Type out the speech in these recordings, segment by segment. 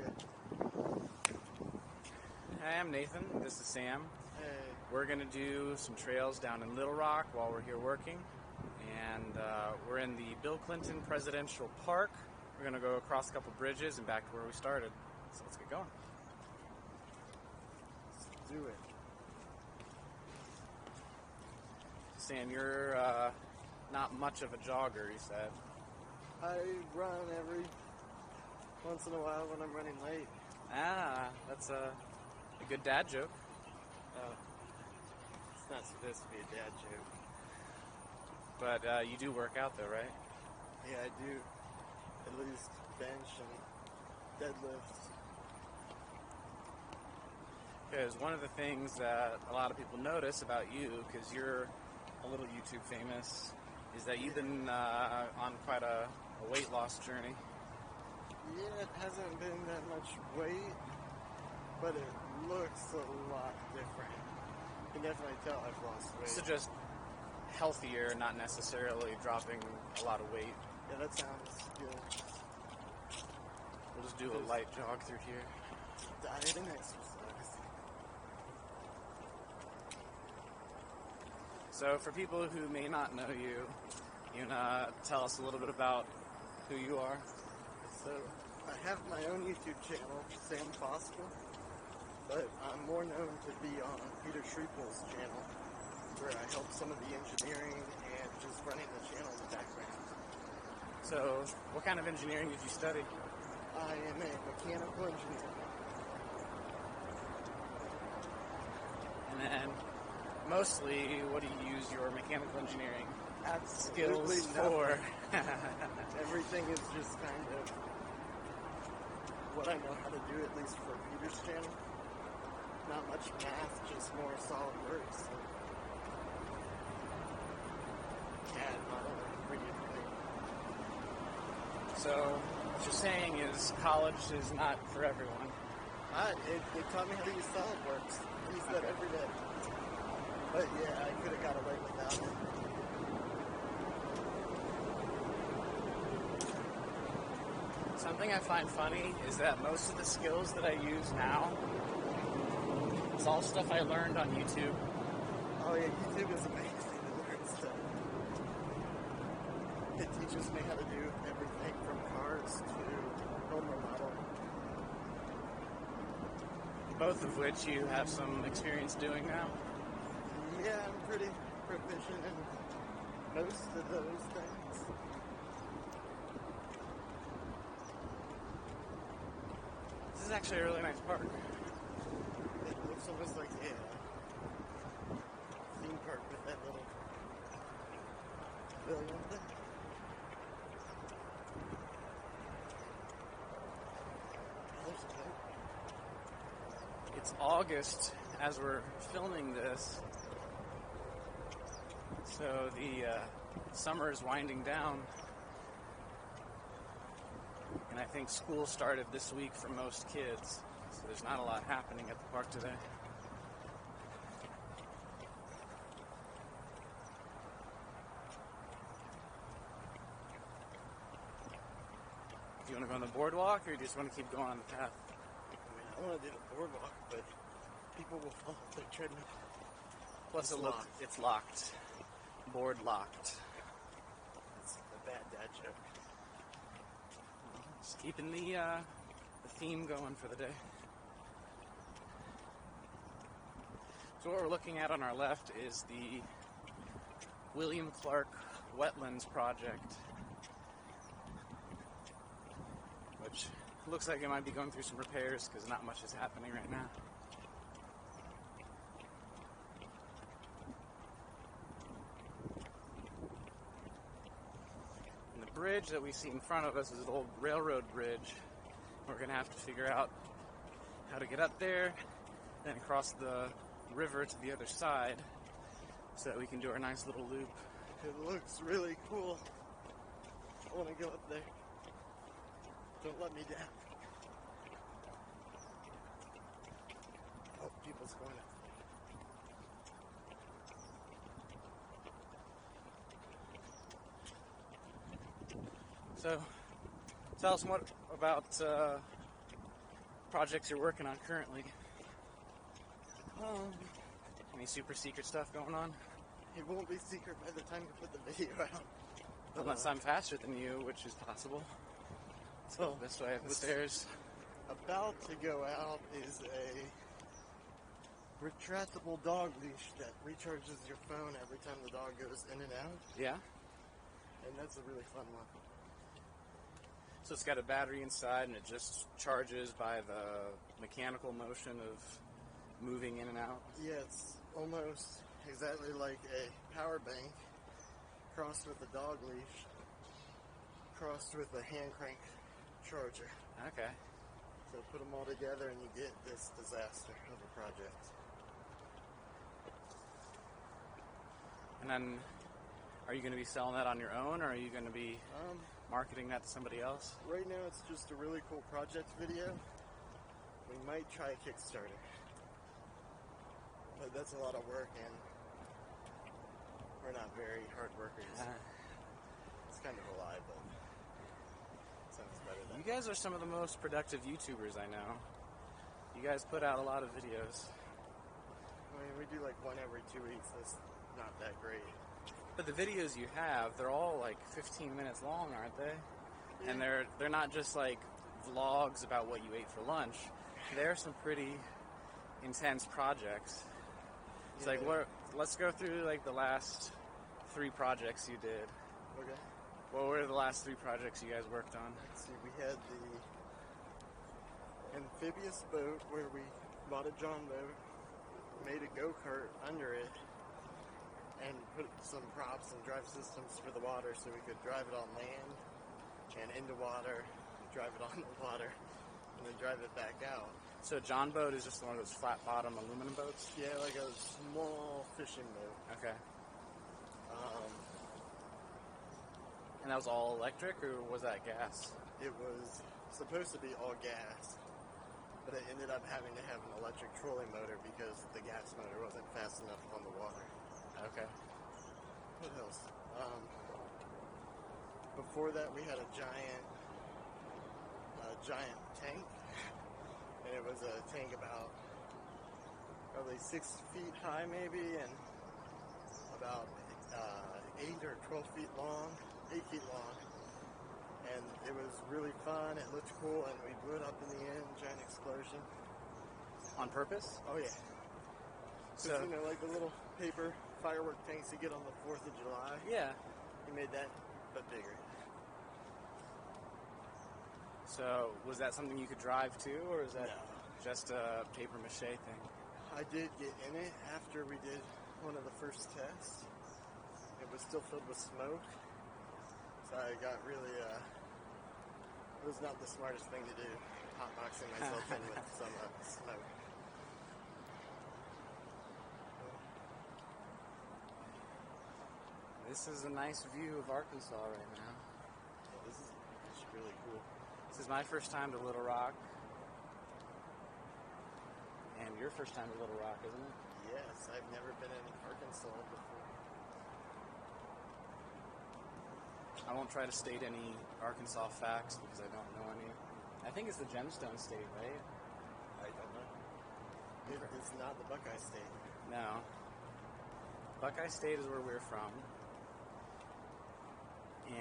good. Hi, I'm Nathan. This is Sam. Hey. We're going to do some trails down in Little Rock while we're here working. And we're in the Bill Clinton Presidential Park. We're going to go across a couple bridges and back to where we started. So let's get going. Let's do it. Sam, you're not much of a jogger, you said. I run every once in a while when I'm running late. Ah, that's a good dad joke. It's not supposed to be a dad joke. But you do work out though, right? Yeah, I do. At least bench and deadlifts. Because one of the things that a lot of people notice about you, because you're a little YouTube famous, is that you've been on quite a weight loss journey. Yeah, it hasn't been that much weight, but it looks a lot different. You can definitely tell I've lost weight. So just healthier, not necessarily dropping a lot of weight. Yeah, that sounds good. We'll just do a light jog through here. Diet and exercise. So for people who may not know you, you wanna tell us a little bit about who you are? So, I have my own YouTube channel, Sam Foskuhl, but I'm more known to be on Peter Sripol's channel, where I help some of the engineering and just running the channel in the background. So, what kind of engineering did you study? I am a mechanical engineer. And then, mostly, what do you use your mechanical engineering Absolutely skills for? Everything is just kind of what I know how to do, at least for Peter's channel. Not much math, just more SolidWorks. CAD modeling, 3D printing. So, what you're saying is college is not for everyone. It taught me how to use SolidWorks. I use that every day. But yeah, I could have got away without it. Something I find funny is that most of the skills that I use now is all stuff I learned on YouTube. Oh yeah, YouTube is amazing to learn stuff. It teaches me how to do everything from cars to home remodeling. Both of which you have some experience doing now. Yeah, I'm pretty proficient in most of those things. This is actually a really nice park. It looks almost like a theme park with that little pavilion thing. Oh, there's a boat. It's August as we're filming this, so the summer is winding down, and I think school started this week for most kids, so there's not a lot happening at the park today. Do you want to go on the boardwalk, or do you just want to keep going on the path? I want to do the boardwalk, but people will fall off their treadmill. Plus, it's locked. Board locked. That's a bad dad joke. Just keeping the theme going for the day. So what we're looking at on our left is the William Clark Wetlands Project, which looks like it might be going through some repairs because not much is happening right now. And the bridge that we see in front of us is an old railroad bridge. We're going to have to figure out how to get up there, then across the river to the other side so that we can do our nice little loop. It looks really cool. I want to go up there. Don't let me down. Oh, people's going up. So, tell us what about projects you're working on currently? Any super secret stuff going on? It won't be secret by the time you put the video out. Unless I'm faster than you, which is possible. So this way up the stairs. About to go out is a retractable dog leash that recharges your phone every time the dog goes in and out. Yeah? And that's a really fun one. So it's got a battery inside and it just charges by the mechanical motion of moving in and out? Yeah, it's almost exactly like a power bank crossed with a dog leash, crossed with a hand crank charger. Okay. So put them all together and you get this disaster of a project. And then, are you going to be selling that on your own, or are you going to be marketing that to somebody else? Right now it's just a really cool project video. We might try a Kickstarter. But that's a lot of work and we're not very hard workers. It's kind of a lie, but sounds better than. You guys are some of the most productive YouTubers I know. You guys put out a lot of videos. I mean, we do like one every 2 weeks. That's not that great. But the videos you have, they're all like 15 minutes long, aren't they? Yeah. And they're not just like vlogs about what you ate for lunch. They're some pretty intense projects. It's like, let's go through like the last 3 projects you did. Okay. What were the last 3 projects you guys worked on? Let's see, we had the amphibious boat where we bought a John boat, made a go-kart under it, and put some props and drive systems for the water so we could drive it on land and into water, drive it on the water, and then drive it back out. So John boat is just one of those flat bottom aluminum boats? Yeah, like a small fishing boat. Okay. And that was all electric, or was that gas? It was supposed to be all gas, but it ended up having to have an electric trolling motor because the gas motor wasn't fast enough on the water. Okay. What else? Before that, we had a giant tank, and it was a tank about probably 6 feet high, maybe, and about 8 or 12 feet long, 8 feet long. And it was really fun. It looked cool, and we blew it up in the end. Giant explosion. On purpose? Oh yeah. So you know, like the little paper firework tanks you get on the 4th of July. Yeah. We made that, but bigger. So was that something you could drive to, or is that No. just a paper mache thing? I did get in it after we did one of the first tests. It was still filled with smoke. So I got really, it was not the smartest thing to do, hotboxing myself in with some smoke. This is a nice view of Arkansas right now. Yeah, this is really cool. This is my first time to Little Rock. And your first time to Little Rock, isn't it? Yes, I've never been in Arkansas before. I won't try to state any Arkansas facts because I don't know any. I think it's the Gemstone State, right? I don't know. It's not the Buckeye State. No. Buckeye State is where we're from.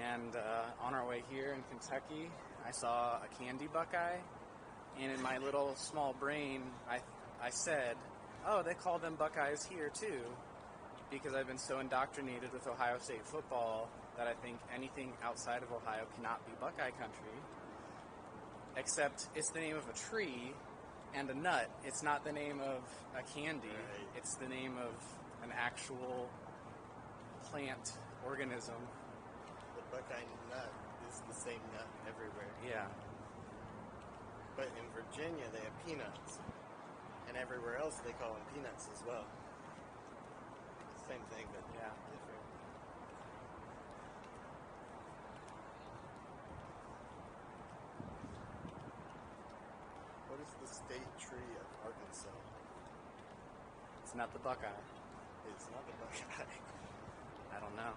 And on our way here in Kentucky, I saw a candy Buckeye. And in my little small brain, I said, oh, they call them Buckeyes here too. Because I've been so indoctrinated with Ohio State football that I think anything outside of Ohio cannot be Buckeye country. Except it's the name of a tree and a nut. It's not the name of a candy. Right. It's the name of an actual plant organism. The Buckeye nut is the same nut everywhere. Yeah. But in Virginia, they have peanuts. And everywhere else, they call them peanuts as well. Same thing, but Yeah. different. What is the state tree of Arkansas? It's not the Buckeye. It's not the Buckeye. I don't know.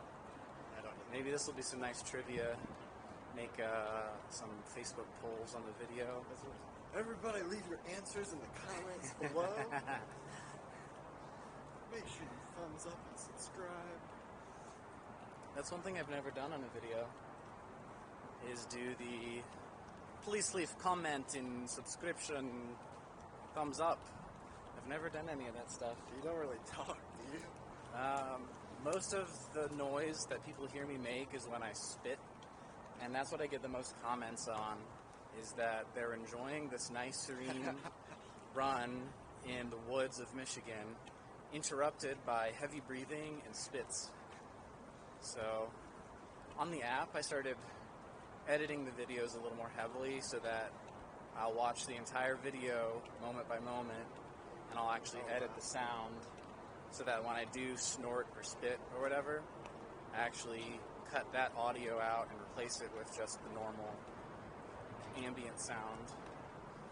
I don't know. Maybe this will be some nice trivia. Make some Facebook polls on the video. Everybody leave your answers in the comments below. Make sure you thumbs up and subscribe. That's one thing I've never done on a video, is do the please leave comment and subscription, thumbs up. I've never done any of that stuff. You don't really talk, do you? Most of the noise that people hear me make is when I spit, and that's what I get the most comments on, is that they're enjoying this nice, serene run in the woods of Michigan, interrupted by heavy breathing and spits. So, on the app, I started editing the videos a little more heavily so that I'll watch the entire video moment by moment, and I'll actually edit the sound so that when I do snort or spit or whatever, I actually cut that audio out and replace it with just the normal ambient sound.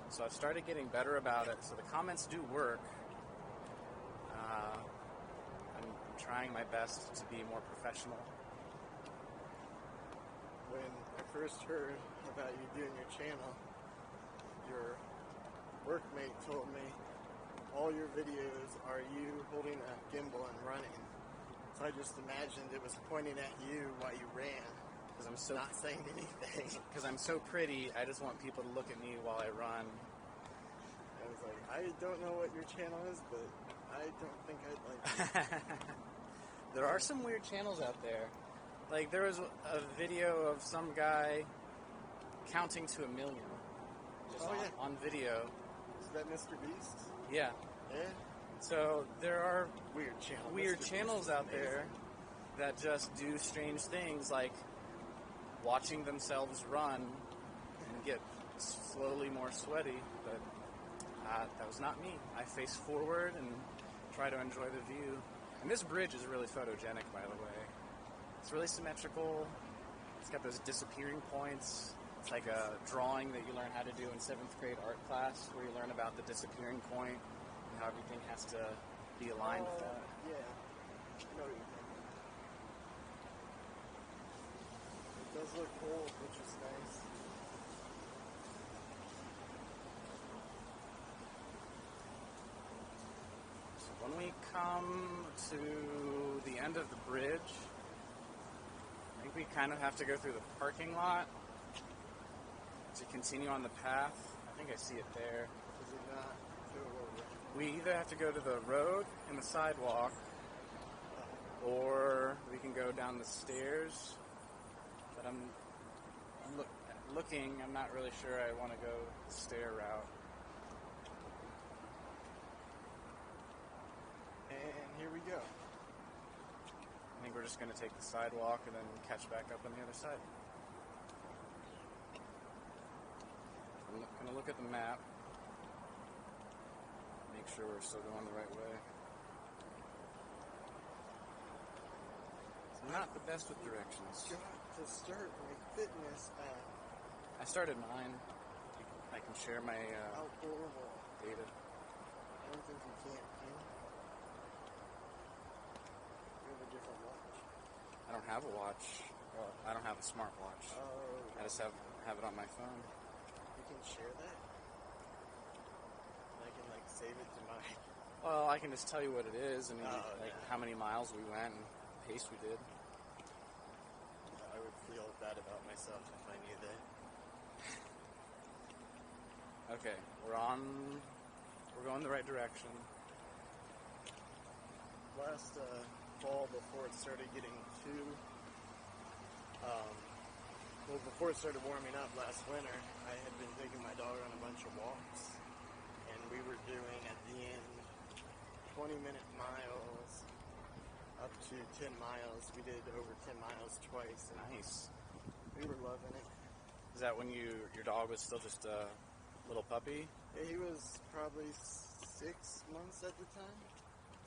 So I've started getting better about it, so the comments do work. I'm trying my best to be more professional. When I first heard about you doing your channel, your workmate told me all your videos are you holding a gimbal and running. So I just imagined it was pointing at you while you ran. Because I'm so not saying anything. Because I'm so pretty, I just want people to look at me while I run. I was like, I don't know what your channel is, but I don't think I'd like it. There are some weird channels out there. Like, there was a video of some guy counting to 1 million. Just on video. Is that Mr. Beast? Yeah. Yeah? So there are weird channels out there that just do strange things, like watching themselves run and get slowly more sweaty. But that was not me. I face forward and try to enjoy the view. And this bridge is really photogenic, by the way. It's really symmetrical. It's got those disappearing points. It's like a drawing that you learn how to do in 7th grade art class, where you learn about the disappearing point and how everything has to be aligned with that. Yeah. I know what you're thinking. It does look cool, which is nice. So when we come to the end of the bridge, I think we kind of have to go through the parking lot to continue on the path. I think I see it there. Does it not go over? We either have to go to the road and the sidewalk, or we can go down the stairs. But I'm looking. I'm not really sure I want to go the stair route. And here we go. I think we're just going to take the sidewalk and then catch back up on the other side. I'm going to look at the map, make sure we're still going the right way. I'm not the best with directions. Got to start my fitness app. I started mine. I can share my How horrible. data. I don't think you can. You have a different watch. I don't have a watch. Well, I don't have a smartwatch. Oh. I just have it on my phone. You can share that? I can save it to my... Well, I can just tell you what it is and yeah. how many miles we went and pace we did. I would feel bad about myself if I knew that. Okay, we're going the right direction. Last fall, before it started getting too... before it started warming up last winter, I had been taking my dog on a bunch of walks, and we were doing, at the end, 20-minute miles, up to 10 miles. We did over 10 miles twice. And Nice. We were loving it. Is that when your dog was still just a little puppy? Yeah, he was probably 6 months at the time.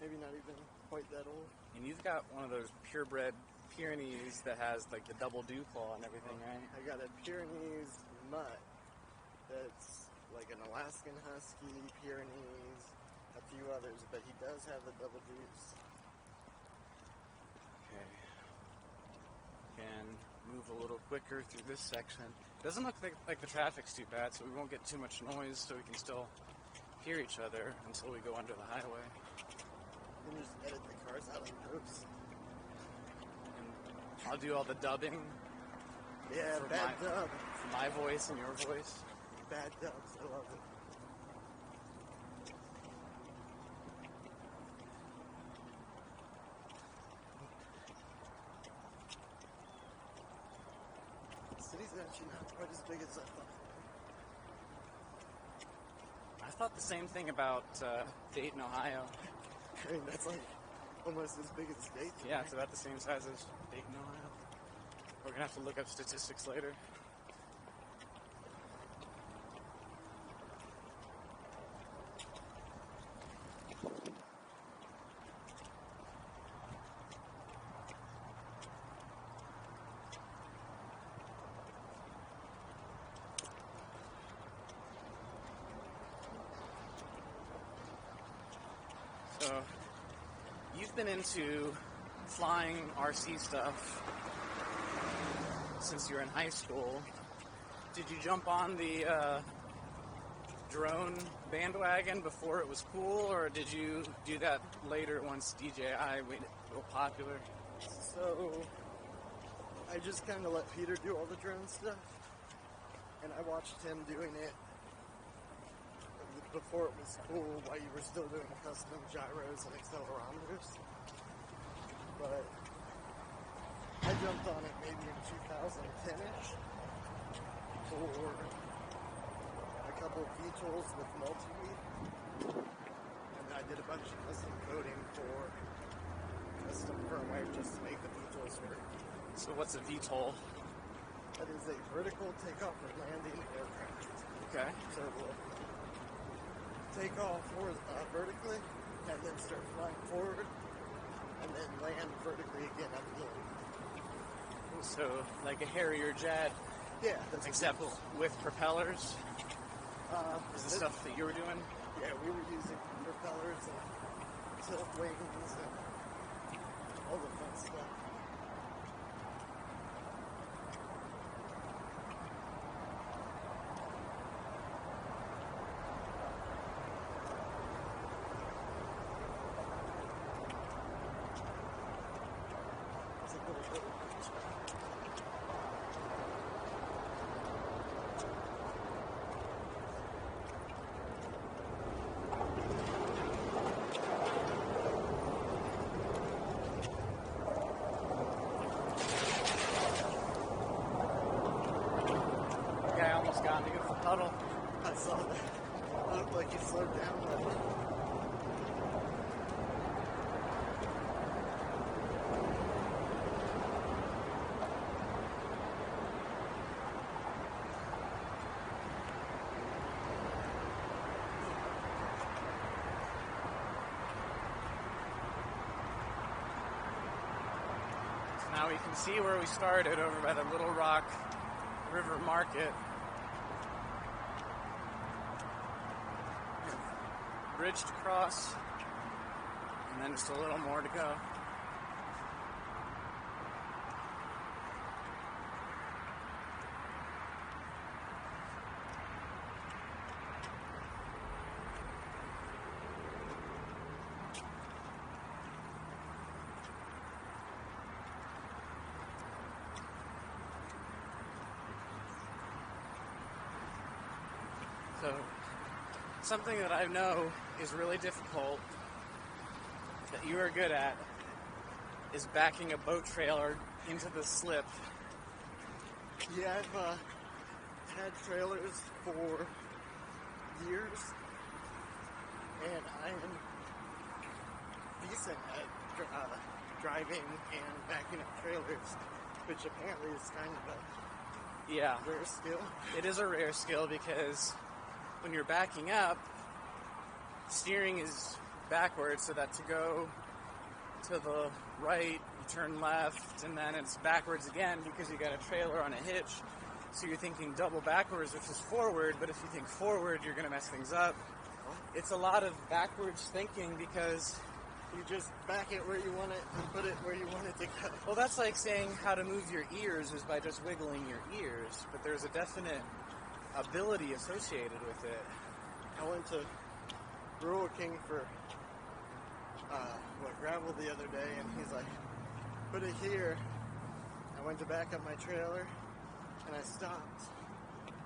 Maybe not even quite that old. And you've got one of those purebred Pyrenees that has the double dew claw and everything, right? I got a Pyrenees mutt that's like an Alaskan Husky, Pyrenees, a few others, but he does have the double dews. Okay. Can move a little quicker through this section. Doesn't look like the traffic's too bad, so we won't get too much noise, so we can still hear each other until we go under the highway. You can just edit the cars out in post. And I'll do all the dubbing. Yeah, bad dub. For my voice and your voice. Bad dubs, I love it. The city's actually not quite as big as I thought. I thought the same thing about Dayton, Ohio. I mean, that's like almost as big as Dayton. Yeah, it's about the same size as Dayton, Ohio. We're gonna have to look up statistics later. So, you've been into flying RC stuff since you were in high school. Did you jump on the drone bandwagon before it was cool, or did you do that later once DJI made it real popular? So, I just kind of let Peter do all the drone stuff, and I watched him doing it before it was cool, while you were still doing custom gyros and accelerometers. But I jumped on it maybe in 2010-ish for a couple of VTOLs with multi-weed, and I did a bunch of custom coding for custom firmware just to make the VTOLs work. So what's a VTOL? That is a vertical takeoff and landing aircraft. Okay. So we'll take off vertically, and then start flying forward, and then land vertically again at the end. So, like a Harrier jet, Yeah, that's except with propellers? Is the this- stuff that you were doing? Yeah, we were using propellers and tilt wings and all the fun stuff. It's a little bit. Guy almost got me with the puddle. I saw that. It looked like he slowed down a little. So now we can see where we started over by the Little Rock River Market. Bridge to cross, and then just a little more to go. So, something that I know is really difficult, that you are good at, is backing a boat trailer into the slip. Yeah, I've had trailers for years, and I am decent at driving and backing up trailers, which apparently is kind of Yeah, a rare skill. it is a rare skill because when you're backing up, steering is backwards, so that to go to the right, you turn left, and then it's backwards again because you got a trailer on a hitch. So you're thinking double backwards, which is forward, but if you think forward, you're going to mess things up. It's a lot of backwards thinking because You just back it where you want it and put it where you want it to go. Well, that's like saying how to move your ears is by just wiggling your ears, but there's a definite ability associated with it. I went to Rural King for gravel the other day, and he's like, put it here. I went to back up my trailer, and I stopped,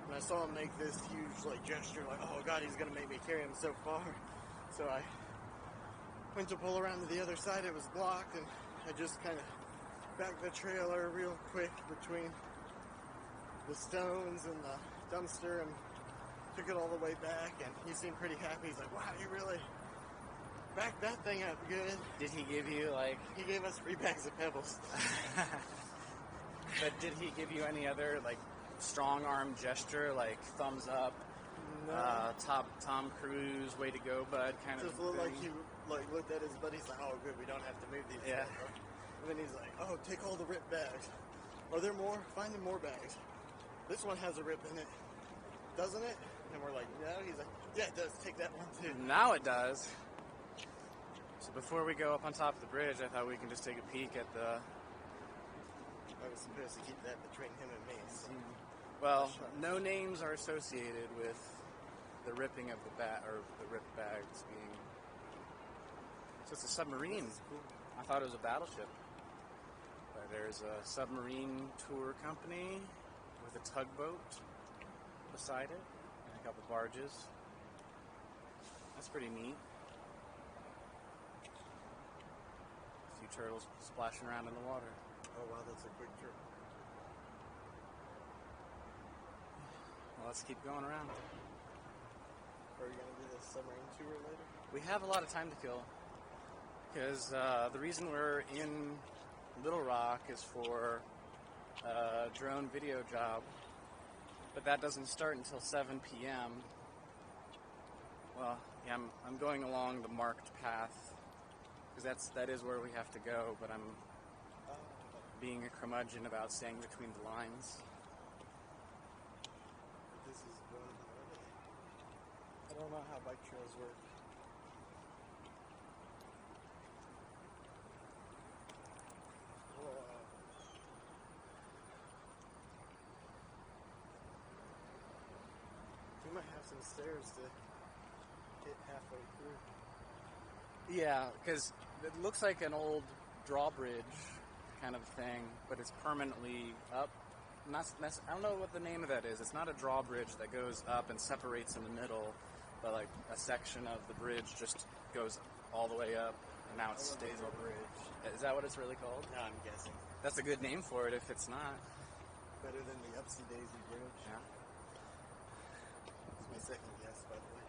and I saw him make this huge gesture, like, oh god, he's gonna make me carry him so far. So I went to pull around to the other side. It was blocked, and I just kind of backed the trailer real quick between the stones and the dumpster and took it all the way back, and he seemed pretty happy. He's like, wow, you really backed that thing up good. Did he give you, He gave us 3 bags of pebbles. But did he give you any other, strong arm gesture, like thumbs up, No. Tom Cruise, way to go, bud, kind of Just looked thing? like he looked at his buddy. He's like, oh good, we don't have to move these. Yeah. Things. And then he's like, oh, take all the ripped bags. Are there more? Find them more bags. This one has a rip in it, doesn't it? And we're like, no. He's like, yeah, it does. Take that one too. Now it does. So before we go up on top of the bridge, I thought we can just take a peek at the... I was supposed to keep that between him and me. So. Well, no names are associated with the ripping of the the ripped bags being... So it's a submarine. This is cool. I thought it was a battleship. But there's a submarine tour company with a tugboat beside it and a couple barges. That's pretty neat. A few turtles splashing around in the water. Oh wow, that's a quick trip. Well, let's keep going around. Are we gonna do the submarine tour later? We have a lot of time to kill because the reason we're in Little Rock is for a drone video job, but that doesn't start until 7 p.m. Well, yeah, I'm going along the marked path because that is where we have to go, but I'm being a curmudgeon about staying between the lines. This is one of the... I don't know how bike trails work. Whoa. We might have some stairs to hit halfway through. Yeah, because it looks like an old drawbridge kind of thing, but it's permanently up. I don't know what the name of that is. It's not a drawbridge that goes up and separates in the middle, but like a section of the bridge just goes all the way up, and now it stays a over. bridge. Is that what it's really called? No, I'm guessing. That's a good name for it if it's not. Better than the Upsy Daisy Bridge. Yeah. It's my second guess, by the way.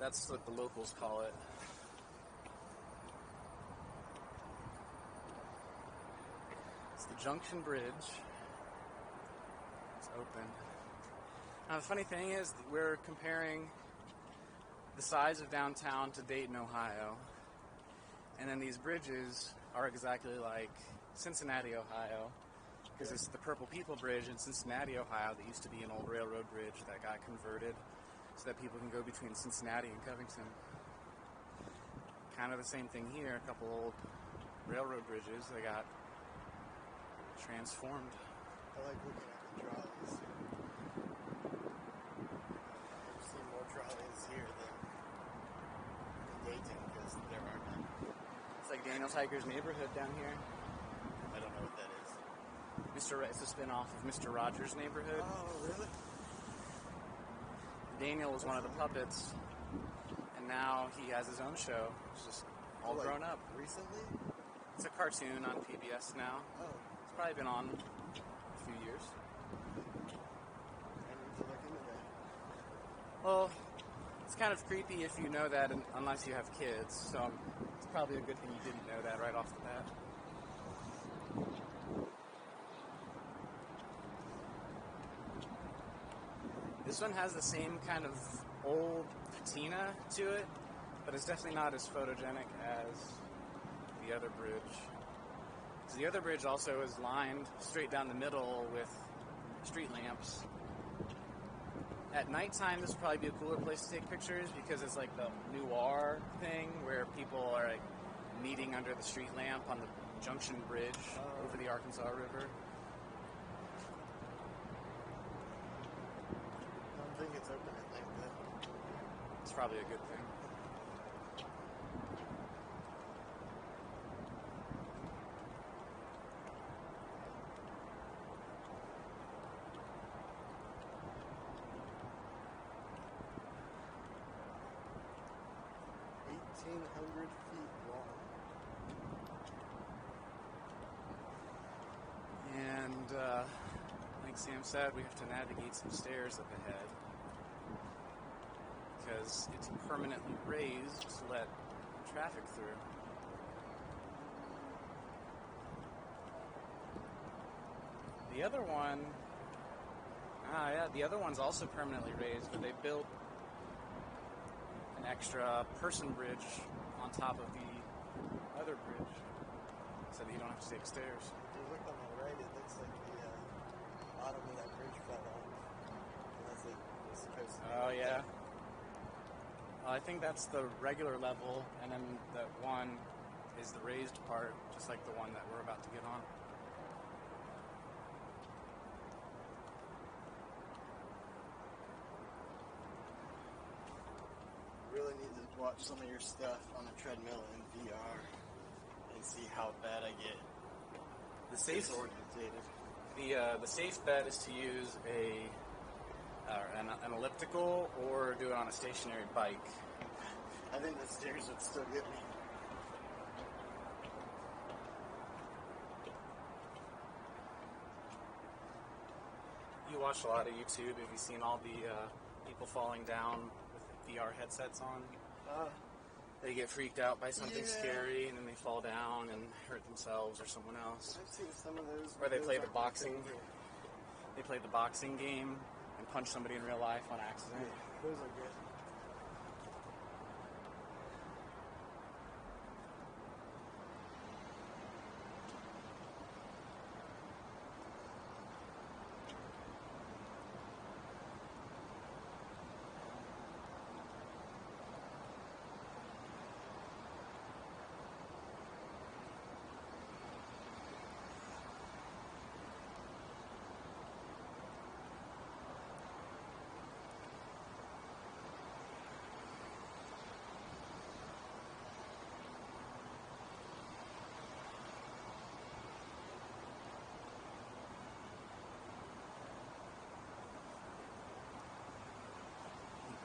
That's what the locals call it. It's the Junction Bridge. It's open. Now the funny thing is that we're comparing the size of downtown to Dayton, Ohio. And then these bridges are exactly like Cincinnati, Ohio. Because it's the Purple People Bridge in Cincinnati, Ohio that used to be an old railroad bridge that got converted so that people can go between Cincinnati and Covington. Kind of the same thing here. A couple old railroad bridges that got transformed. I like looking at the trolleys. I've seen more trolleys here than in Dayton because there are none. It's like Daniel Tiger's neighborhood down here. I don't know what that is. It's a spin-off of Mr. Rogers' Neighborhood. Oh, really? Daniel was one of the puppets, and now he has his own show. It's just all grown up. Recently? It's a cartoon on PBS now. Oh. It's probably been on a few years. I need to look into that. Well, it's kind of creepy if you know that unless you have kids, so it's probably a good thing you didn't know that right off the bat. This one has the same kind of old patina to it, but it's definitely not as photogenic as the other bridge. So the other bridge also is lined straight down the middle with street lamps. At nighttime, this would probably be a cooler place to take pictures because it's like the noir thing where people are like meeting under the street lamp on the Junction Bridge over the Arkansas River. I don't think it's open at night though. It's probably a good thing. Feet long. And like Sam said, we have to navigate some stairs up ahead because it's permanently raised to let traffic through. The other one, the other one's also permanently raised, but they built an extra person bridge on top of the other bridge so that you don't have to take stairs. If you look on the right, it looks like the bottom of that bridge fell off. Unless it was supposed to be. Oh, yeah. Well, I think that's the regular level, and then that one is the raised part, just like the one that we're about to get on. Really need to watch some of your stuff on a treadmill in VR and see how bad I get The safe disorientated. The safe bet is to use an elliptical or do it on a stationary bike. I think the stairs would still get me. You watch a lot of YouTube. Have you seen all the people falling down with VR headsets on? They get freaked out by something scary, and then they fall down and hurt themselves or someone else. I've seen some of those. Or they play the videos. boxing. They play the boxing game and punch somebody in real life on accident. Yeah, those are good.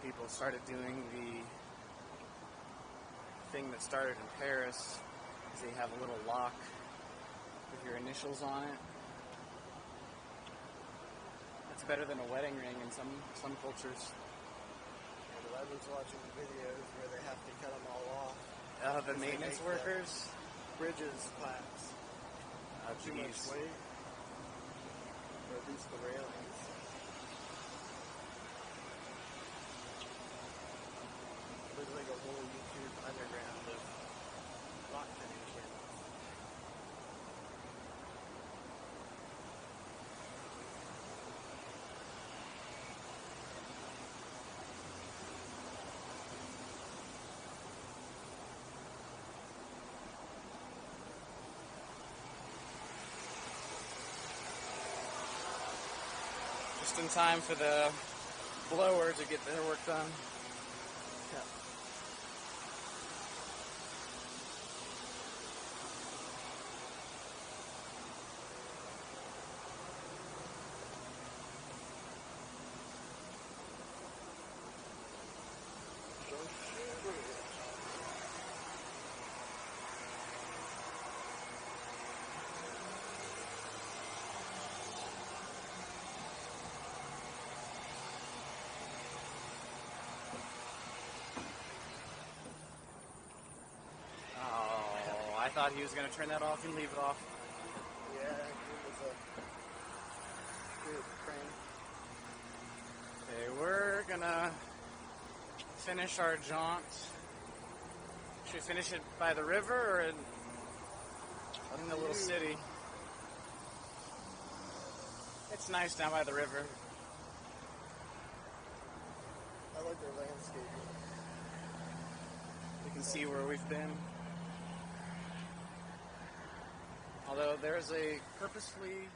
People started doing the thing that started in Paris, is they have a little lock with your initials on it. That's better than a wedding ring in some cultures. Yeah, but I was watching the videos where they have to cut them all off. The maintenance workers. Bridges collapse. Too much Geez. weight. Or at least the railings. There's like a whole YouTube underground of rock cutting channels. Just in time for the blower to get their work done. Yeah. I thought he was going to turn that off and leave it off. Yeah, it was a good prank. Okay, we're going to finish our jaunt. Should we finish it by the river or in the little city? It's nice down by the river. their landscaping. You can see where we've been. Although there's a purposefully